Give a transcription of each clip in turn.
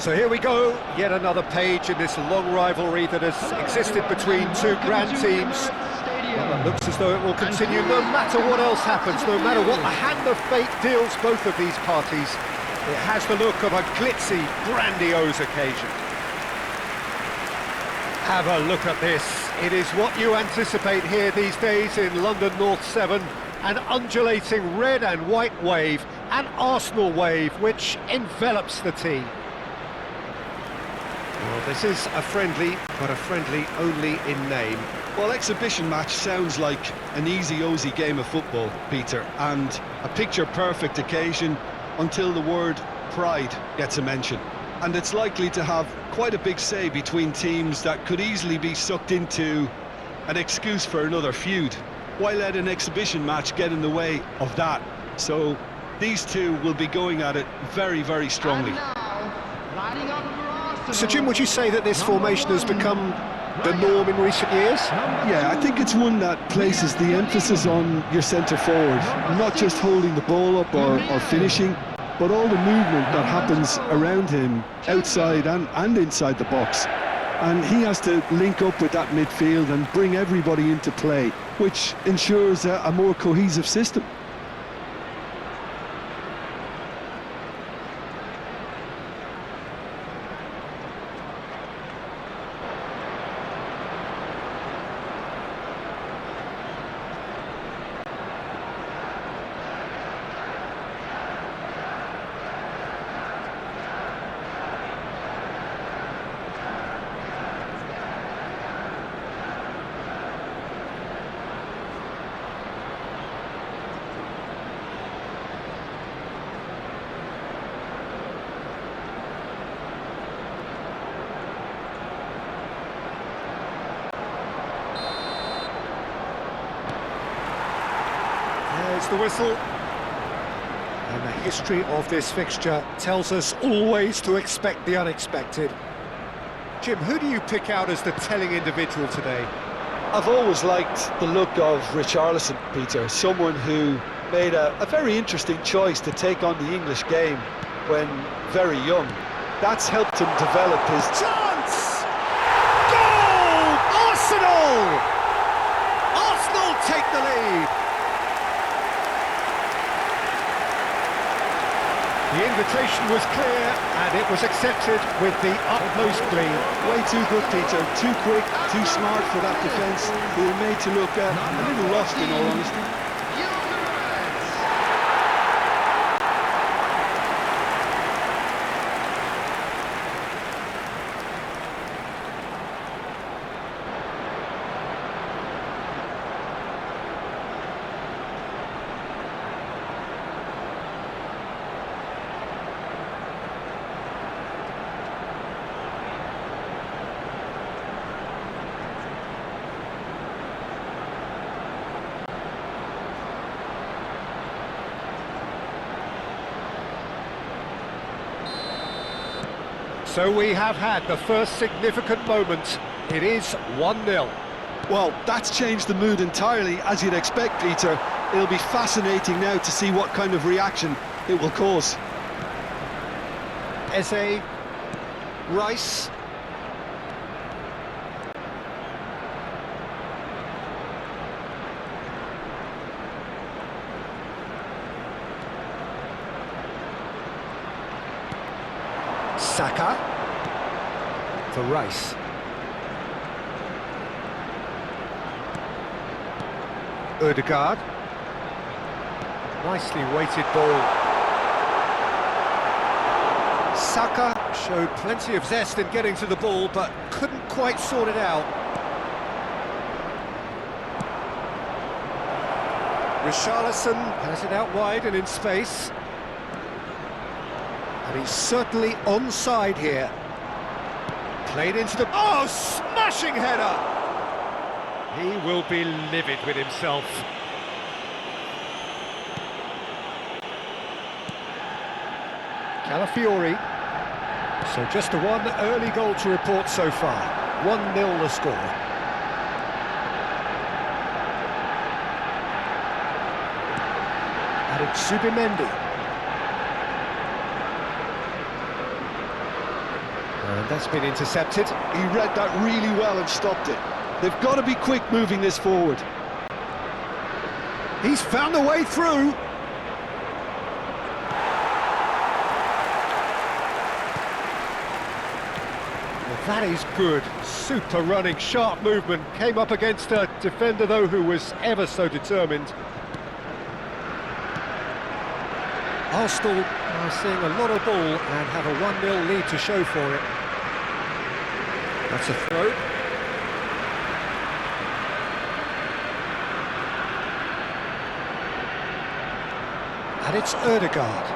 So here we go, yet another page in this long rivalry that has existed between two grand teams. Well, it looks as though it will continue no matter what else happens, no matter what the hand of fate deals both of these parties. It has the look of a glitzy, grandiose occasion. Have a look at this. It is what you anticipate here these days in London North 7. An undulating red and white wave, an Arsenal wave, which envelops the team. Well, this is a friendly, but a friendly only in name. Well, exhibition match sounds like an easy-ozy game of football, Peter, and a picture-perfect occasion until the word pride gets a mention. And it's likely to have quite a big say between teams that could easily be sucked into an excuse for another feud. Why let an exhibition match get in the way of that? So these two will be going at it very, very strongly. So Jim, would you say that this formation has become the norm in recent years? Yeah, I think it's one that places the emphasis on your centre forward, not just holding the ball up or finishing, but all the movement that happens around him, outside and inside the box. And he has to link up with that midfield and bring everybody into play, which ensures a more cohesive system. There's the whistle. And the history of this fixture tells us always to expect the unexpected. Jim, who do you pick out as the telling individual today? I've always liked the look of Richarlison, Peter, someone who made a very interesting choice to take on the English game when very young. That's helped him develop his... Chance! Goal! Arsenal! Arsenal take the lead! The invitation was clear, and it was accepted with the utmost glee. Way too good, Peter. Too quick, too smart for that defence. We were made to look a little lost, in all honesty. So we have had the first significant moment. It is 1-0. Well, that's changed the mood entirely, as you'd expect, Peter. It'll be fascinating now to see what kind of reaction it will cause. Eze, Rice. Saka for Rice. Ødegaard. Nicely weighted ball. Saka showed plenty of zest in getting to the ball, but couldn't quite sort it out. Richarlison has it out wide and in space. And he's certainly onside here. Played into the... Oh, smashing header! He will be livid with himself. Calafiori. So just one early goal to report so far. 1-0 the score. And it's Zubimendi. That's been intercepted. He read that really well and stopped it. They've got to be quick moving this forward. He's found a way through. Well, that is good. Super running, sharp movement. Came up against a defender, though, who was ever so determined. Arsenal are seeing a lot of ball and have a 1-0 lead to show for it. That's a throw. And it's Ødegaard.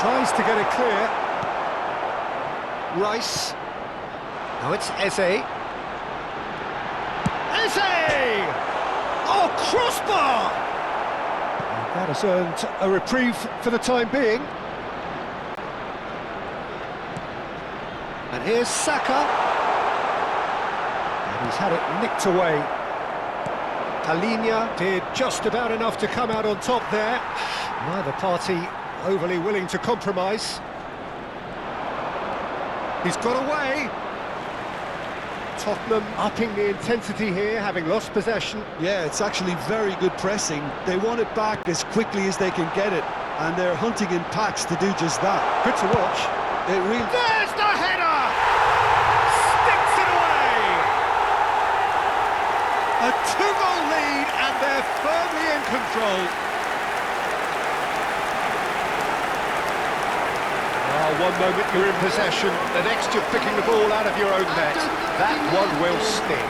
Tries to get it clear. Rice. Now it's Eze. Eze! Oh, crossbar! And that has earned a reprieve for the time being. And here's Saka. And he's had it nicked away. Palhinha did just about enough to come out on top there. Neither party overly willing to compromise. He's got away. Tottenham upping the intensity here, having lost possession. Yeah, it's actually very good pressing. They want it back as quickly as they can get it, and they're hunting in packs to do just that. Good to watch. There's the header! Sticks it away! A 2-goal lead, and they're firmly in control. One moment you're in possession, the next you're picking the ball out of your own net. That one will sting.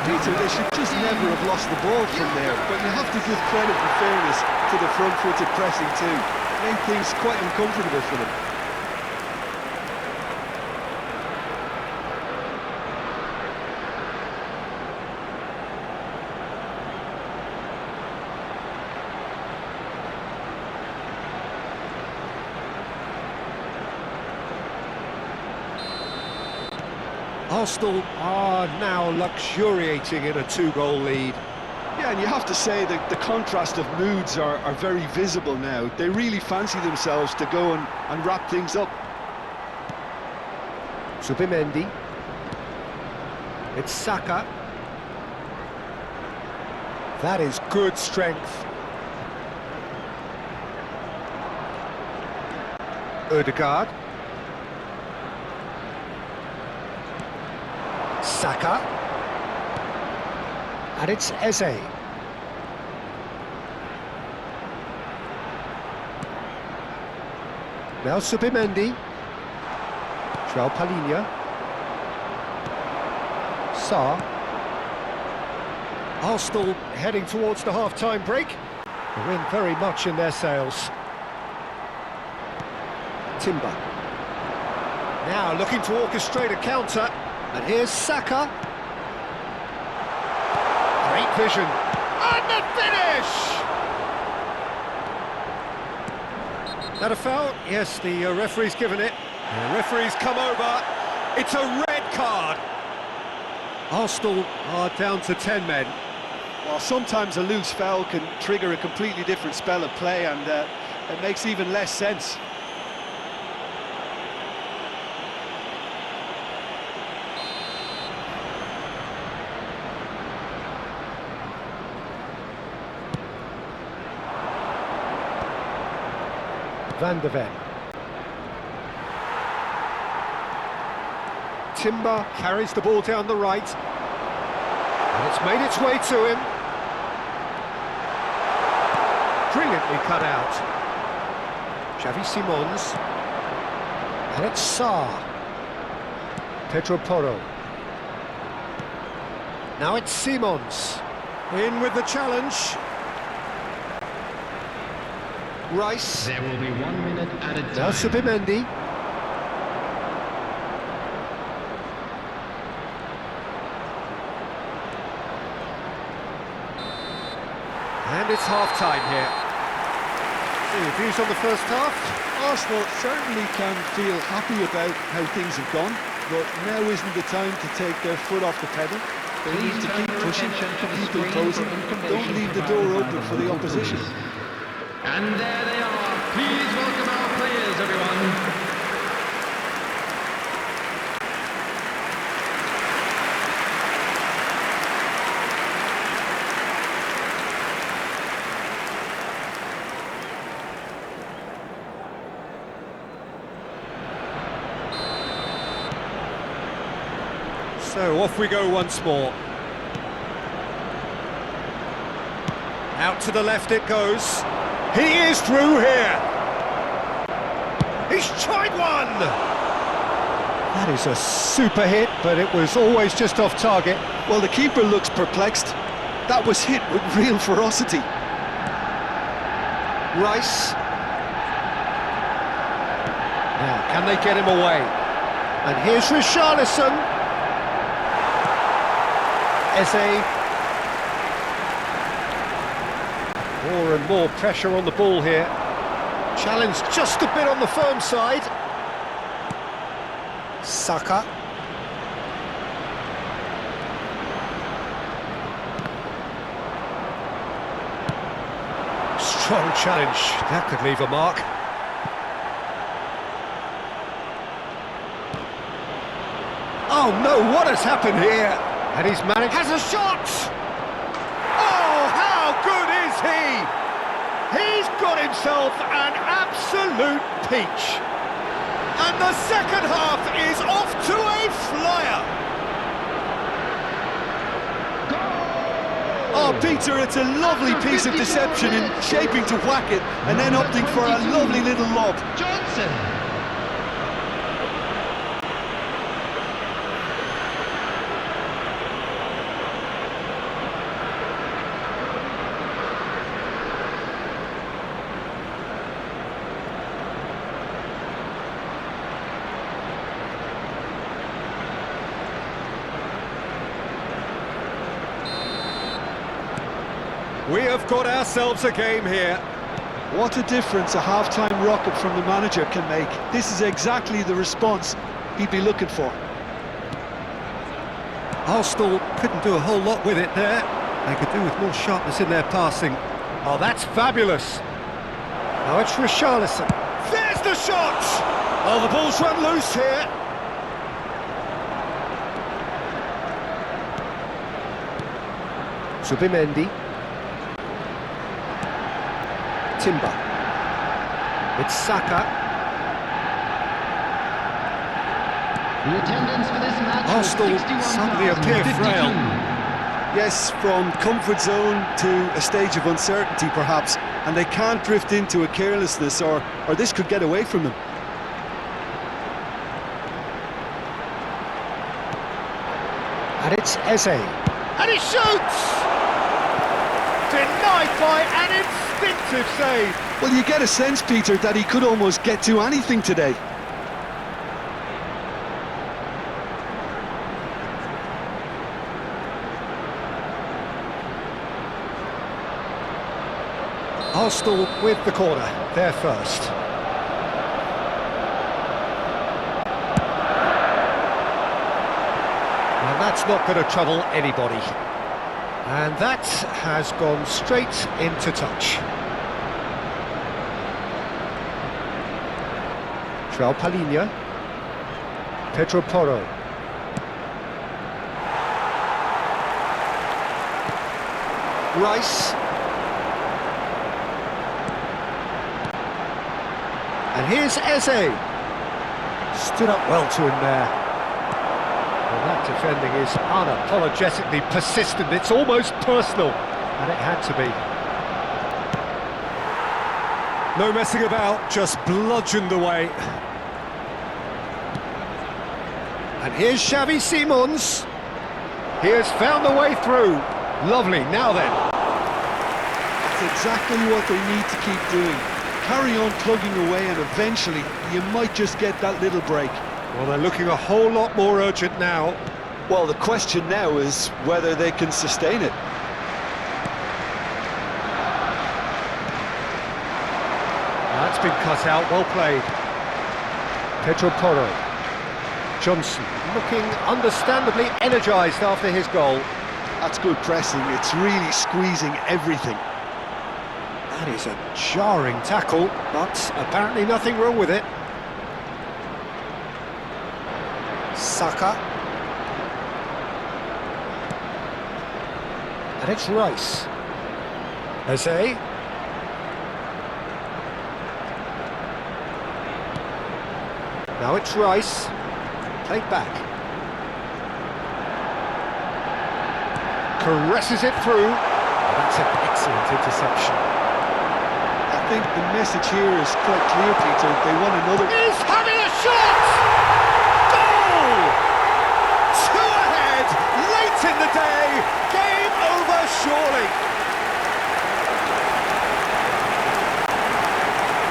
Peter, they should just never have lost the ball from there, but you have to give credit and fairness to the front-footed pressing too. Made things quite uncomfortable for them. Arsenal are now luxuriating in a 2-goal lead. Yeah, and you have to say that the contrast of moods are very visible now. They really fancy themselves to go and wrap things up. Zubimendi. It's Saka. That is good strength. Ødegaard. Saka. And it's Eze. Now Zubimendi. João Palhinha. Sarr. Arsenal heading towards the half-time break. The wind very much in their sails. Timber. Now looking to orchestrate a counter. And here's Saka. Great vision. And the finish! That a foul? Yes, the referee's given it. The referee's come over. It's a red card. Arsenal are down to 10 men. Well, sometimes a loose foul can trigger a completely different spell of play, and it makes even less sense. Van de Ven. Timber carries the ball down the right. And it's made its way to him. Brilliantly cut out. Xavi Simons. And it's Sarr. Pedro Porro. Now it's Simons. In with the challenge. Rice. There will be 1 minute added time. Now Zubimendi. And it's half-time here. Any views on the first half? Arsenal certainly can feel happy about how things have gone, but now isn't the time to take their foot off the pedal. They need to keep pushing, keep imposing. Don't leave the door open for the opposition. And there they are. Please welcome our players, everyone. So off we go once more. Out to the left it goes. He is through here. He's tried one. That is a super hit, but it was always just off target. Well, the keeper looks perplexed. That was hit with real ferocity. Rice. Now, can they get him away? And here's Richarlison. Eze. More and more pressure on the ball here. Challenge just a bit on the firm side. Saka. Strong challenge. That could leave a mark. Oh no, what has happened here? And he's managed... Has a shot! Oh, how good is he? He's got himself an absolute peach. And the second half is off to a flyer. Oh, Peter, it's a lovely piece of deception in shaping to whack it and then opting for a lovely little lob. Johnson. We have got ourselves a game here. What a difference a half-time rocket from the manager can make. This is exactly the response he'd be looking for. Arsenal couldn't do a whole lot with it there. They could do with more sharpness in their passing. Oh, that's fabulous. Now it's Richarlison. There's the shot! Oh, the ball's run loose here. Zubimendi. Timber. It's Saka. The attendance for this match Arsenal suddenly appear frail. Yes, from comfort zone to a stage of uncertainty perhaps, and they can't drift into a carelessness or this could get away from them. And it's Eze. And he shoots! Denied by an instinctive save. Well, you get a sense, Peter, that he could almost get to anything today. Arsenal with the corner, they're first. And that's not going to trouble anybody. And that has gone straight into touch. João Palhinha. Pedro Porro. Rice. And here's Eze. Stood up well to him there. Well, that defending is unapologetically persistent. It's almost personal, and it had to be. No messing about, just bludgeoned away. And here's Xavi Simons. He has found the way through. Lovely, now then. That's exactly what they need to keep doing. Carry on plugging away and eventually you might just get that little break. Well, they're looking a whole lot more urgent now. Well, the question now is whether they can sustain it. That's been cut out, well played. Pedro Porro. Johnson looking understandably energised after his goal. That's good pressing, it's really squeezing everything. That is a jarring tackle, but apparently nothing wrong with it. Saka. And it's Rice. Eze. Now it's Rice. Played back. caresses it through. Oh, that's an excellent interception. I think the message here is quite clear, Peter. They want another... He's having a shot! Goal! Two ahead, late in the day. Game over, surely.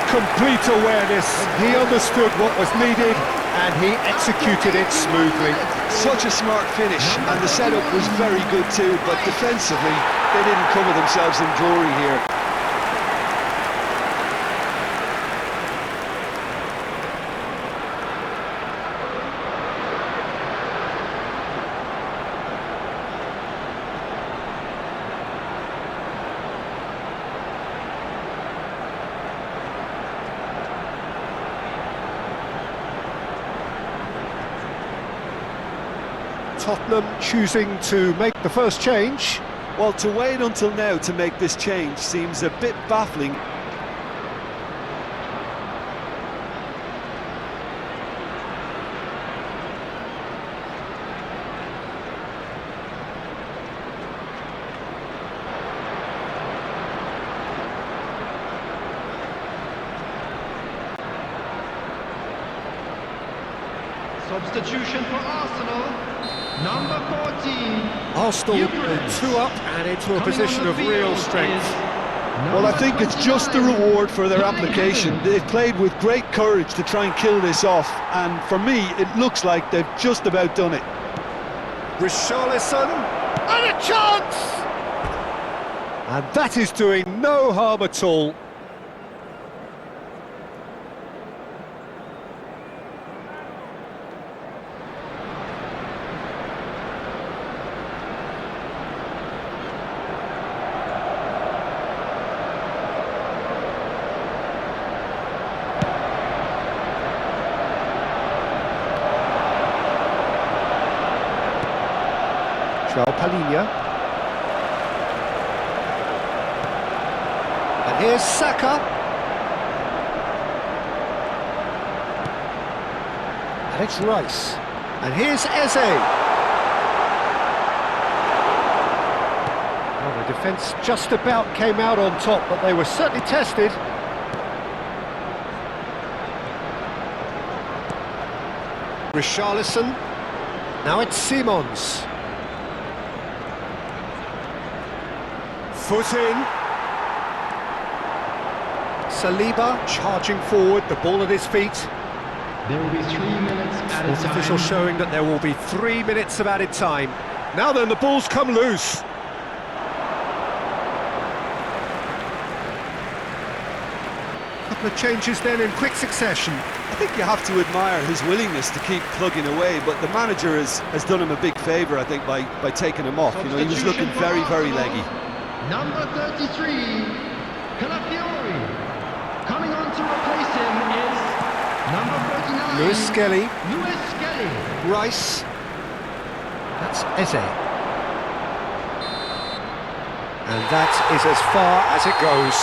Complete awareness. He understood what was needed and he executed it smoothly. Such a smart finish, and the setup was very good too, but defensively, they didn't cover themselves in glory here. Tottenham choosing to make the first change. Well, to wait until now to make this change seems a bit baffling. Substitution for Arsenal. Number 14. Arsenal 2 up and into a position of real strength. Well, I think it's just the reward for their application. They've played with great courage to try and kill this off, and for me, it looks like they've just about done it. Richarlison, and a chance! And that is doing no harm at all. Palhinha. And here's Saka. And it's Rice. And here's Eze. Well, the defence just about came out on top, but they were certainly tested. Richarlison. Now it's Simons. Foot in. Saliba charging forward, the ball at his feet. There will be 3 minutes added time. Official showing that there will be 3 minutes of added time. Now then, the ball's come loose. Couple of changes then in quick succession. I think you have to admire his willingness to keep plugging away, but the manager has done him a big favour, I think, by taking him off. You know, he was looking very, very leggy. Number 33, Calafiori. Coming on to replace him is number 39. Lewis Skelly. Lewis Skelly. Rice. That's Eze. And that is as far as it goes.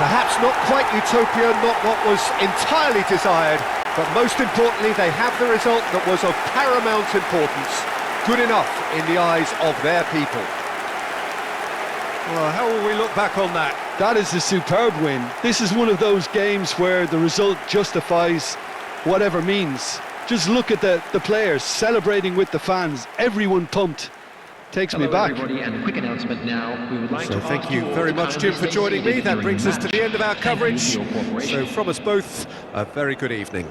Perhaps not quite utopia, not what was entirely desired, but most importantly, they have the result that was of paramount importance. Good enough in the eyes of their people. Well, how will we look back on that? That is a superb win. This is one of those games where the result justifies whatever means. Just look at the players celebrating with the fans, everyone pumped. Takes me back. Everybody, and a quick announcement now. We would like So to thank ask you all very to much, kindly Jim, for stay joining me. seated That during brings us to match. the end of our Thank you coverage. for your cooperation. So from us both, a very good evening.